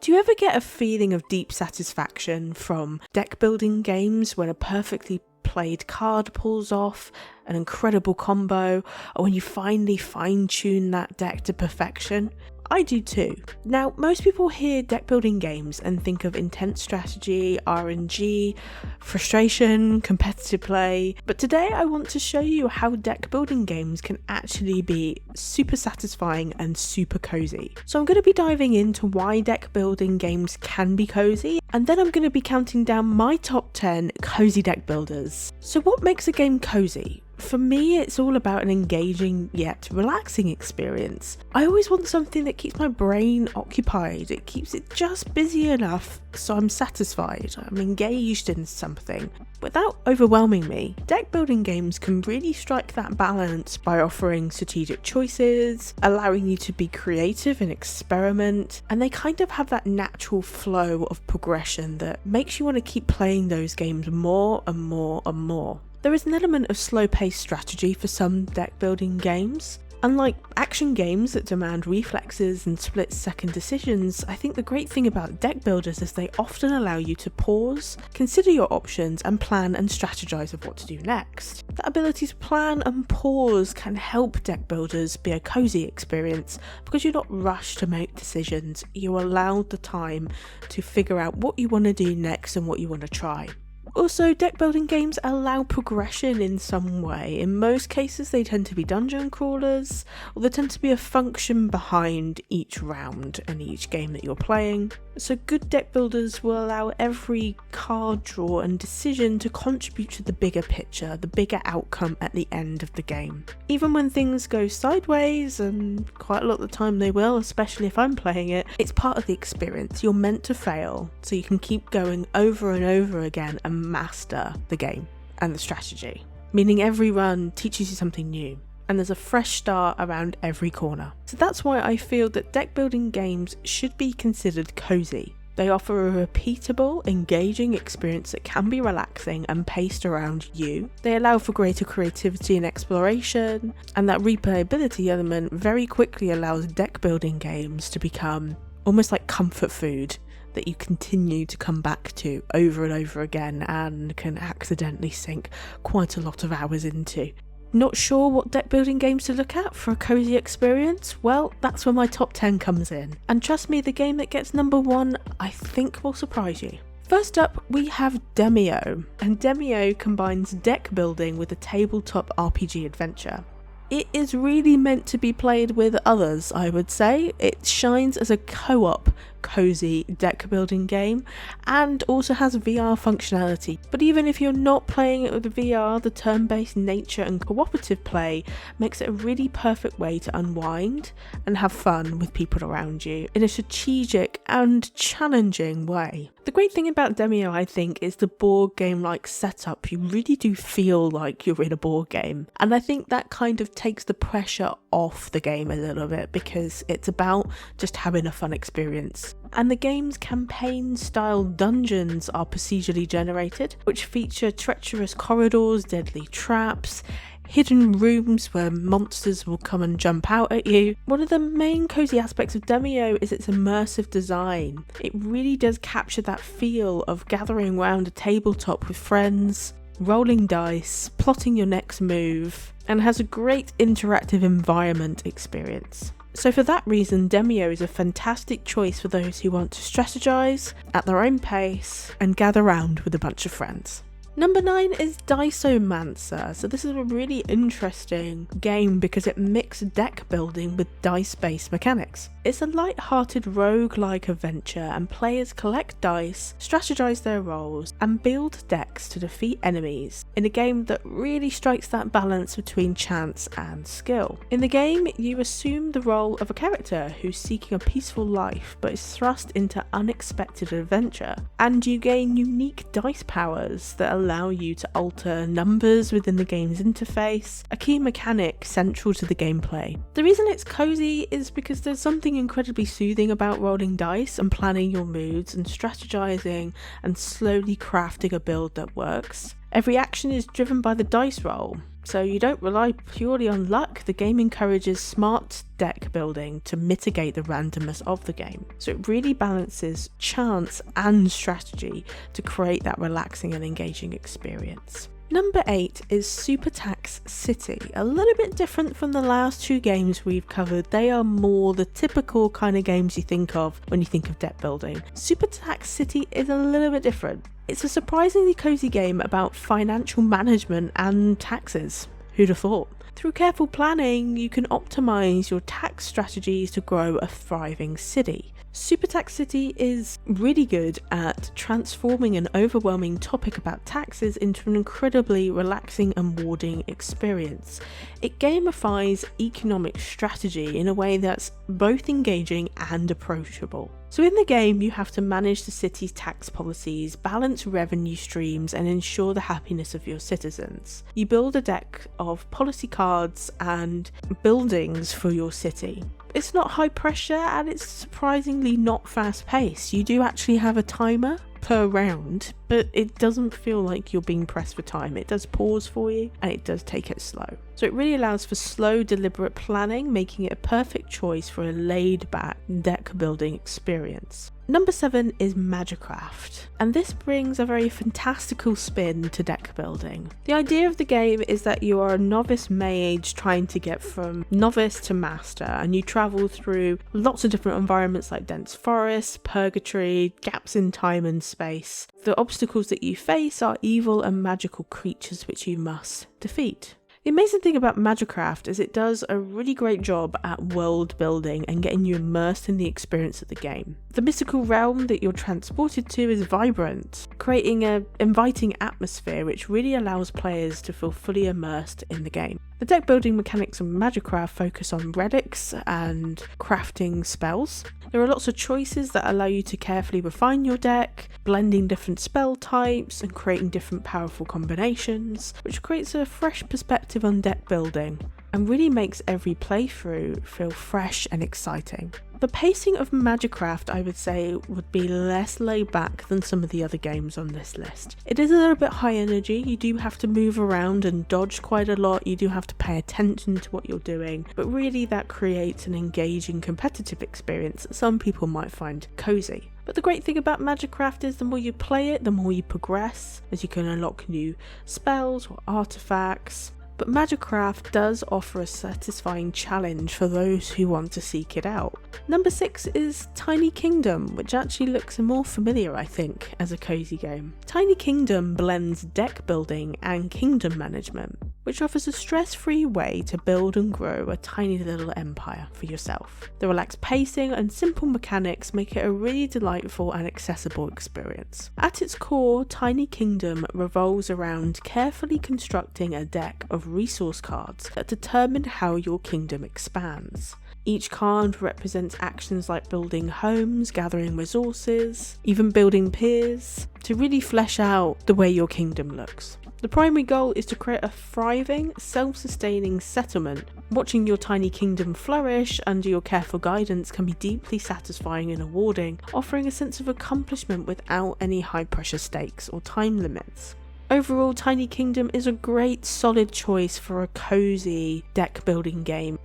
Do you ever get a feeling of deep satisfaction from deck building games when a perfectly played card pulls off an incredible combo, or when you finally fine-tune that deck to perfection? I do too. Now, most people hear deck building games and think of intense strategy, RNG, frustration, competitive play, but today I want to show you how deck building games can actually be super satisfying and super cozy. So I'm going to be diving into why deck building games can be cozy, and then I'm going to be counting down my top 10 cozy deck builders. So what makes a game cozy? For me, it's all about an engaging yet relaxing experience. I always want something that keeps my brain occupied. It keeps it just busy enough so I'm satisfied, I'm engaged in something, without overwhelming me. Deck building games can really strike that balance by offering strategic choices, allowing you to be creative and experiment, and they kind of have that natural flow of progression that makes you want to keep playing those games more and more and more. There is an element of slow-paced strategy for some deck building games. Unlike action games that demand reflexes and split-second decisions, I think the great thing about deck builders is they often allow you to pause, consider your options, and plan and strategize of what to do next. That ability to plan and pause can help deck builders be a cozy experience because you're not rushed to make decisions. You're allowed the time to figure out what you want to do next and what you want to try. Also, deck building games allow progression in some way. In most cases they tend to be dungeon crawlers, or there tend to be a function behind each round and each game that you're playing. So good deck builders will allow every card draw and decision to contribute to the bigger picture, the bigger outcome at the end of the game. Even when things go sideways, and quite a lot of the time they will, especially if I'm playing it, it's part of the experience. You're meant to fail, so you can keep going over and over again and master the game and the strategy, meaning every run teaches you something new and there's a fresh start around every corner. So that's why I feel that deck building games should be considered cozy. They offer a repeatable, engaging experience that can be relaxing and paced around you. They allow for greater creativity and exploration, and that replayability element very quickly allows deck building games to become almost like comfort food that you continue to come back to over and over again and can accidentally sink quite a lot of hours into. Not sure what deck building games to look at for a cozy experience? Well, that's where my top 10 comes in. And trust me, the game that gets number 1 I think will surprise you. First up, we have Demio, and Demio combines deck building with a tabletop RPG adventure. It is really meant to be played with others, I would say. It shines as a co-op cozy deck building game and also has VR functionality. But even if you're not playing it with VR, the turn-based nature and cooperative play makes it a really perfect way to unwind and have fun with people around you in a strategic and challenging way. The great thing about Demio, I think, is the board game-like setup. You really do feel like you're in a board game, and I think that kind of takes the pressure off the game a little bit because it's about just having a fun experience. And the game's campaign-style dungeons are procedurally generated, which feature treacherous corridors, deadly traps, hidden rooms where monsters will come and jump out at you. One of the main cozy aspects of Demio is its immersive design. It really does capture that feel of gathering around a tabletop with friends, rolling dice, plotting your next move, and has a great interactive environment experience. So for that reason, Demio is a fantastic choice for those who want to strategize at their own pace and gather round with a bunch of friends. Number 9 is Diceomancer. So this is a really interesting game because it mixes deck building with dice-based mechanics. It's a light-hearted roguelike adventure, and players collect dice, strategize their roles, and build decks to defeat enemies in a game that really strikes that balance between chance and skill. In the game, you assume the role of a character who's seeking a peaceful life but is thrust into unexpected adventure, and you gain unique dice powers that allow you to alter numbers within the game's interface, a key mechanic central to the gameplay. The reason it's cozy is because there's something incredibly soothing about rolling dice and planning your moves and strategizing and slowly crafting a build that works. Every action is driven by the dice roll, So you don't rely purely on luck. The game encourages smart deck building to mitigate the randomness of the game. So it really balances chance and strategy to create that relaxing and engaging experience. Number 8 is Super Tax City. A little bit different from the last 2 games we've covered. They are more the typical kind of games you think of when you think of deck building. Super Tax City is a little bit different. It's a surprisingly cozy game about financial management and taxes. Who'd have thought? Through careful planning, you can optimize your tax strategies to grow a thriving city. Super Tax City is really good at transforming an overwhelming topic about taxes into an incredibly relaxing and rewarding experience. It gamifies economic strategy in a way that's both engaging and approachable. So in the game, you have to manage the city's tax policies, balance revenue streams, and ensure the happiness of your citizens. You build a deck of policy cards and buildings for your city. It's not high pressure and it's surprisingly not fast paced. You do actually have a timer per round, but it doesn't feel like you're being pressed for time. It does pause for you and it does take it slow. So it really allows for slow, deliberate planning, making it a perfect choice for a laid-back deck building experience. Number 7 is Magicraft, and this brings a very fantastical spin to deck building. The idea of the game is that you are a novice mage trying to get from novice to master, and you travel through lots of different environments like dense forests, purgatory, gaps in time and space. The obstacles that you face are evil and magical creatures which you must defeat. The amazing thing about Magicraft is it does a really great job at world building and getting you immersed in the experience of the game. The mystical realm that you're transported to is vibrant, creating an inviting atmosphere which really allows players to feel fully immersed in the game. The deck building mechanics of Magicraft focus on relics and crafting spells. There are lots of choices that allow you to carefully refine your deck, blending different spell types and creating different powerful combinations, which creates a fresh perspective on deck building and really makes every playthrough feel fresh and exciting. The pacing of Magicraft, I would say, would be less laid back than some of the other games on this list. It is a little bit high energy, you do have to move around and dodge quite a lot, you do have to pay attention to what you're doing, but really that creates an engaging competitive experience that some people might find cozy. But the great thing about Magicraft is the more you play it, the more you progress, as you can unlock new spells or artifacts. But Magicraft does offer a satisfying challenge for those who want to seek it out. Number 6 is Tiny Kingdom, which actually looks more familiar, I think, as a cozy game. Tiny Kingdom blends deck building and kingdom management, which offers a stress-free way to build and grow a tiny little empire for yourself. The relaxed pacing and simple mechanics make it a really delightful and accessible experience. At its core, Tiny Kingdom revolves around carefully constructing a deck of resource cards that determine how your kingdom expands. Each card represents actions like building homes, gathering resources, even building piers, to really flesh out the way your kingdom looks. The primary goal is to create a thriving, self-sustaining settlement. Watching your tiny kingdom flourish under your careful guidance can be deeply satisfying and rewarding, offering a sense of accomplishment without any high-pressure stakes or time limits. Overall, Tiny Kingdom is a great solid choice for a cozy deck building game.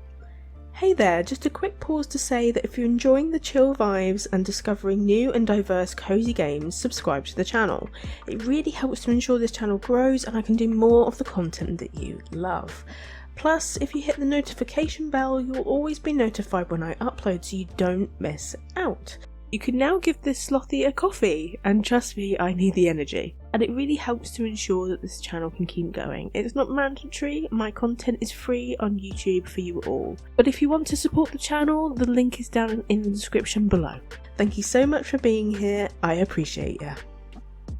Hey there, just a quick pause to say that if you're enjoying the chill vibes and discovering new and diverse cozy games, subscribe to the channel. It really helps to ensure this channel grows and I can do more of the content that you love. Plus, if you hit the notification bell, you'll always be notified when I upload so you don't miss out. You can now give this slothy a coffee, and trust me, I need the energy. And it really helps to ensure that this channel can keep going. It's not mandatory, my content is free on YouTube for you all. But if you want to support the channel, the link is down in the description below. Thank you so much for being here, I appreciate ya.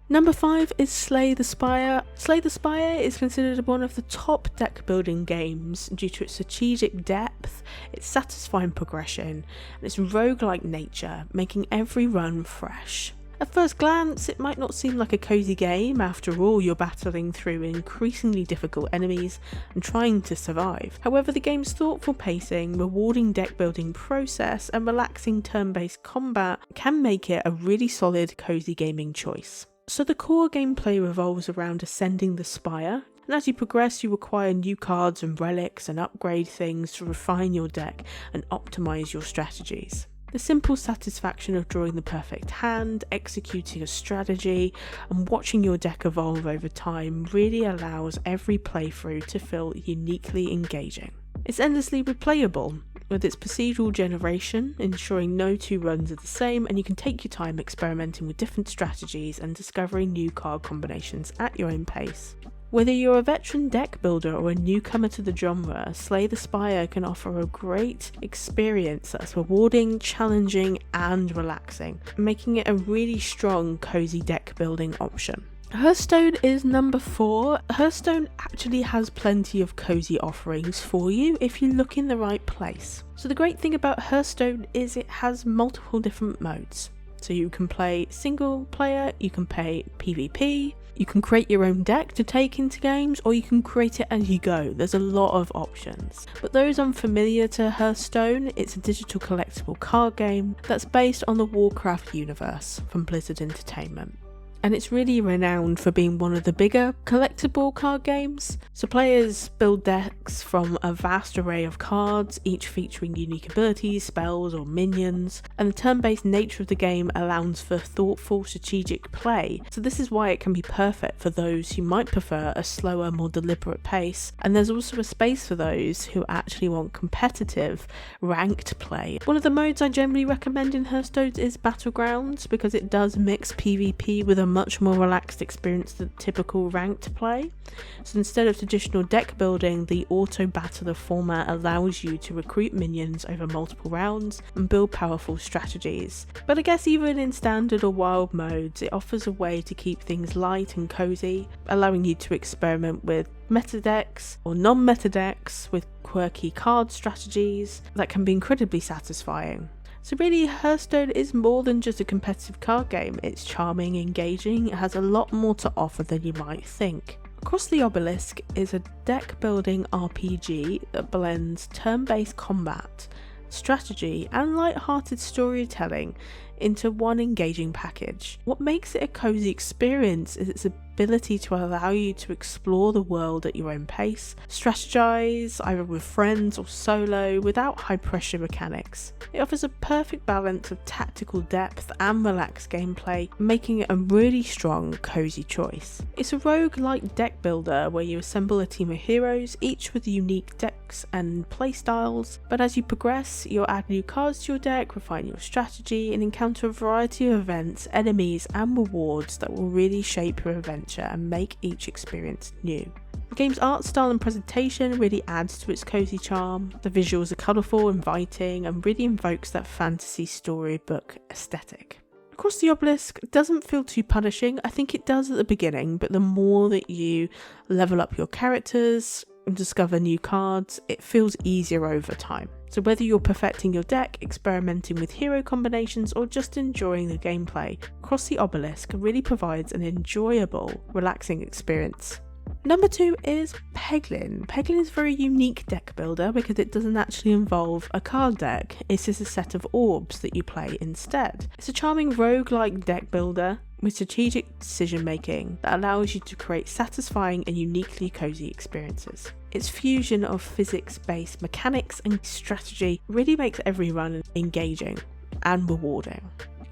Number 5 is Slay the Spire. Slay the Spire is considered one of the top deck building games due to its strategic depth, its satisfying progression, and its roguelike nature, making every run fresh. At first glance, it might not seem like a cozy game. After all, you're battling through increasingly difficult enemies and trying to survive. However, the game's thoughtful pacing, rewarding deck building process, and relaxing turn-based combat can make it a really solid cozy gaming choice. So the core gameplay revolves around ascending the spire, And as you progress, you acquire new cards and relics and upgrade things to refine your deck and optimise your strategies. The simple satisfaction of drawing the perfect hand, executing a strategy, and watching your deck evolve over time really allows every playthrough to feel uniquely engaging. It's endlessly replayable, with its procedural generation, ensuring no two runs are the same, and you can take your time experimenting with different strategies and discovering new card combinations at your own pace. Whether you're a veteran deck builder or a newcomer to the genre, Slay the Spire can offer a great experience that's rewarding, challenging, and relaxing, making it a really strong, cozy deck building option. Hearthstone is number 4. Hearthstone actually has plenty of cozy offerings for you if you look in the right place. So the great thing about Hearthstone is it has multiple different modes. So you can play single player, you can play PvP, you can create your own deck to take into games, or you can create it as you go. There's a lot of options. But those unfamiliar to Hearthstone, it's a digital collectible card game that's based on the Warcraft universe from Blizzard Entertainment. And it's really renowned for being one of the bigger collectible card games. So players build decks from a vast array of cards, each featuring unique abilities, spells or minions, and the turn-based nature of the game allows for thoughtful strategic play. So this is why it can be perfect for those who might prefer a slower, more deliberate pace, and there's also a space for those who actually want competitive, ranked play. One of the modes I generally recommend in Hearthstone is Battlegrounds, because it does mix PvP with a much more relaxed experience than typical ranked play. So instead of traditional deck building, the auto battler format allows you to recruit minions over multiple rounds and build powerful strategies. But I guess even in standard or wild modes, it offers a way to keep things light and cozy, allowing you to experiment with meta decks or non-meta decks with quirky card strategies that can be incredibly satisfying. So really, Hearthstone is more than just a competitive card game. It's charming, engaging, it has a lot more to offer than you might think. Across the Obelisk is a deck building RPG that blends turn-based combat, strategy and light-hearted storytelling into one engaging package. What makes it a cozy experience is its ability to allow you to explore the world at your own pace, strategize either with friends or solo without high pressure mechanics. It offers a perfect balance of tactical depth and relaxed gameplay, making it a really strong, cozy choice. It's a roguelike deck builder where you assemble a team of heroes, each with unique decks and playstyles, but as you progress, you'll add new cards to your deck, refine your strategy, and encounter a variety of events, enemies, and rewards that will really shape your adventure and make each experience new. The game's art style and presentation really adds to its cozy charm. The visuals are colourful, inviting, and really invokes that fantasy storybook aesthetic. Across the Obelisk doesn't feel too punishing. I think it does at the beginning, but the more that you level up your characters and discover new cards, it feels easier over time. So whether you're perfecting your deck, experimenting with hero combinations, or just enjoying the gameplay, Across the Obelisk really provides an enjoyable, relaxing experience. Number 2 is Peglin. Peglin is a very unique deck builder because it doesn't actually involve a card deck, it's just a set of orbs that you play instead. It's a charming roguelike deck builder with strategic decision making that allows you to create satisfying and uniquely cozy experiences. Its fusion of physics-based mechanics and strategy really makes every run engaging and rewarding.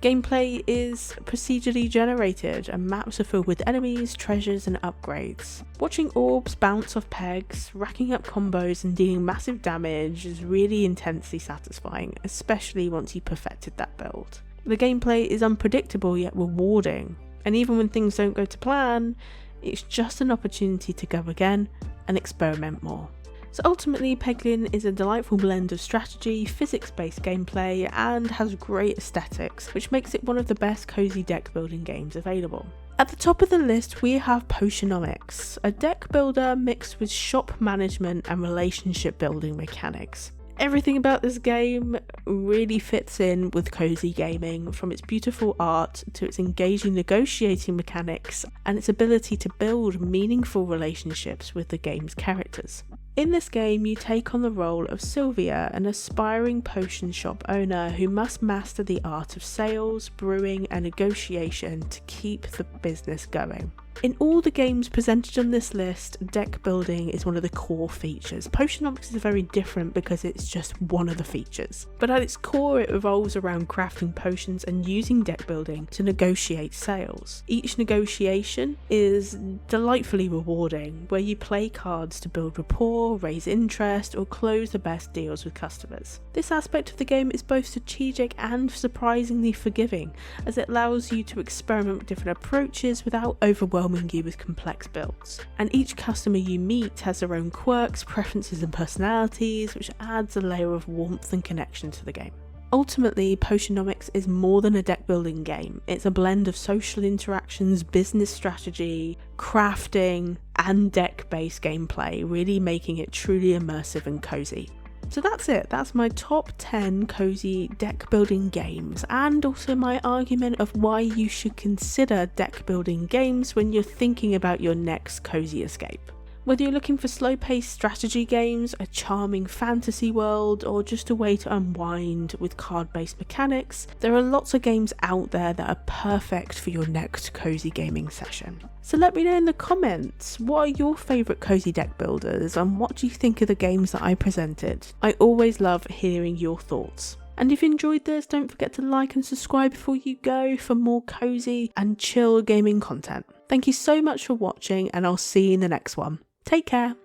Gameplay is procedurally generated and maps are filled with enemies, treasures and upgrades. Watching orbs bounce off pegs, racking up combos and dealing massive damage is really intensely satisfying, especially once you've perfected that build. The gameplay is unpredictable yet rewarding, and even when things don't go to plan, it's just an opportunity to go again and experiment more. So ultimately, Peglin is a delightful blend of strategy, physics-based gameplay, and has great aesthetics, which makes it one of the best cozy deck building games available. At the top of the list, we have Potionomics, a deck builder mixed with shop management and relationship building mechanics. Everything about this game really fits in with cozy gaming, from its beautiful art to its engaging negotiating mechanics and its ability to build meaningful relationships with the game's characters. In this game, you take on the role of Sylvia, an aspiring potion shop owner who must master the art of sales, brewing and negotiation to keep the business going. In all the games presented on this list, deck building is one of the core features. Potionomics is very different because it's just one of the features. But at its core, it revolves around crafting potions and using deck building to negotiate sales. Each negotiation is delightfully rewarding, where you play cards to build rapport, raise interest, or close the best deals with customers. This aspect of the game is both strategic and surprisingly forgiving, as it allows you to experiment with different approaches without overwhelming you with complex builds. And each customer you meet has their own quirks, preferences and personalities, which adds a layer of warmth and connection to the game. Ultimately, Potionomics is more than a deck building game. It's a blend of social interactions, business strategy, crafting, and deck-based gameplay, really making it truly immersive and cozy. So that's it, that's my top 10 cozy deck building games, and also my argument of why you should consider deck building games when you're thinking about your next cozy escape. Whether you're looking for slow-paced strategy games, a charming fantasy world, or just a way to unwind with card-based mechanics, there are lots of games out there that are perfect for your next cozy gaming session. So let me know in the comments, what are your favourite cozy deck builders, and what do you think of the games that I presented? I always love hearing your thoughts. And if you enjoyed this, don't forget to like and subscribe before you go for more cozy and chill gaming content. Thank you so much for watching, and I'll see you in the next one. Take care.